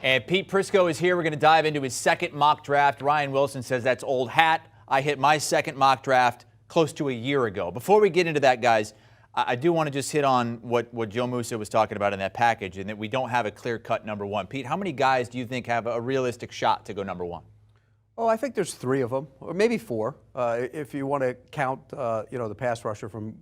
And Pete Prisco is here. We're going to dive into his second mock draft. Ryan Wilson says that's old hat. I hit my second mock draft close to a year ago. Before we get into that, guys, I do want to just hit on what Joe Musa was talking about in that package, and that we don't have a clear-cut number one. Pete, how many guys do you think have a realistic shot to go number one? Oh, I think there's 3 of them, or maybe 4. If you want to count, the pass rusher from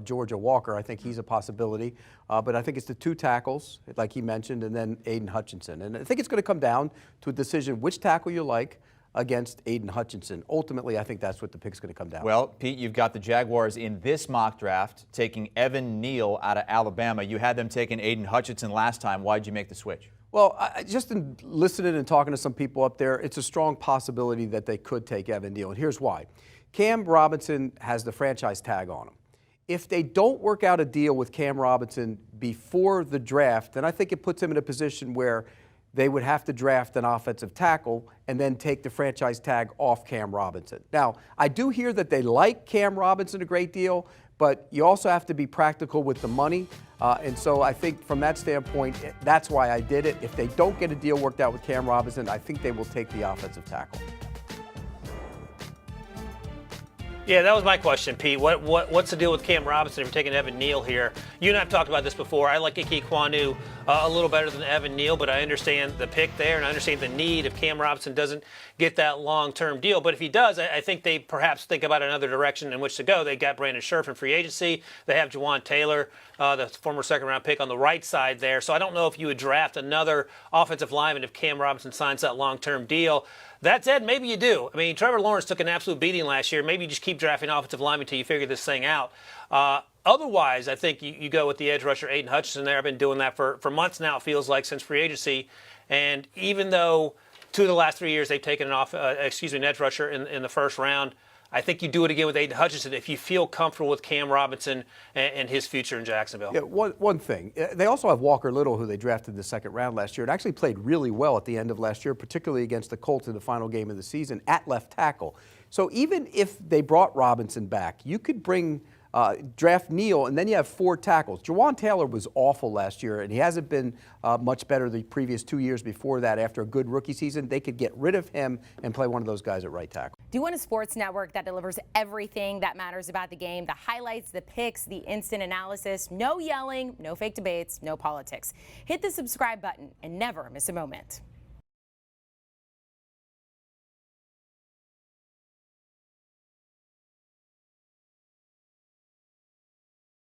Georgia, Walker, I think he's a possibility. But I think it's the 2 tackles, like he mentioned, and then Aiden Hutchinson. And I think it's going to come down to a decision which tackle you like against Aiden Hutchinson. Ultimately, I think that's what the pick's going to come down. Well, Pete, you've got the Jaguars in this mock draft taking Evan Neal out of Alabama. You had them taking Aiden Hutchinson last time. Why'd you make the switch? Well, just in listening and talking to some people up there, it's a strong possibility that they could take Evan Neal, and here's why. Cam Robinson has the franchise tag on him. If they don't work out a deal with Cam Robinson before the draft, then I think it puts him in a position where they would have to draft an offensive tackle and then take the franchise tag off Cam Robinson. Now, I do hear that they like Cam Robinson a great deal, but you also have to be practical with the money. And so I think from that standpoint, that's why I did it. If they don't get a deal worked out with Cam Robinson, I think they will take the offensive tackle. Yeah, that was my question, Pete. What's the deal with Cam Robinson if you're taking Evan Neal here? You and I have talked about this before. I like Ike Kwanu a little better than Evan Neal, but I understand the pick there, and I understand the need if Cam Robinson doesn't get that long-term deal. But if he does, I think they perhaps think about another direction in which to go. They got Brandon Scherf in free agency. They have Jawan Taylor, the former second-round pick, on the right side there. So I don't know if you would draft another offensive lineman if Cam Robinson signs that long-term deal. That said, maybe you do. I mean, Trevor Lawrence took an absolute beating last year. Maybe you just keep drafting offensive linemen until you figure this thing out. Otherwise, I think you go with the edge rusher, Aiden Hutchinson there. I've been doing that for months now, it feels like, since free agency. And even though 2 of the last 3 years they've taken an edge rusher in the first round, I think you do it again with Aiden Hutchinson if you feel comfortable with Cam Robinson and his future in Jacksonville. Yeah, one thing. They also have Walker Little, who they drafted in the second round last year, and actually played really well at the end of last year, particularly against the Colts in the final game of the season at left tackle. So even if they brought Robinson back, you could draft Neal, and then you have 4 tackles. Jawan Taylor was awful last year, and he hasn't been much better the previous 2 years before that after a good rookie season. They could get rid of him and play one of those guys at right tackle. Do you want a sports network that delivers everything that matters about the game? The highlights, the picks, the instant analysis. No yelling, no fake debates, no politics. Hit the subscribe button and never miss a moment.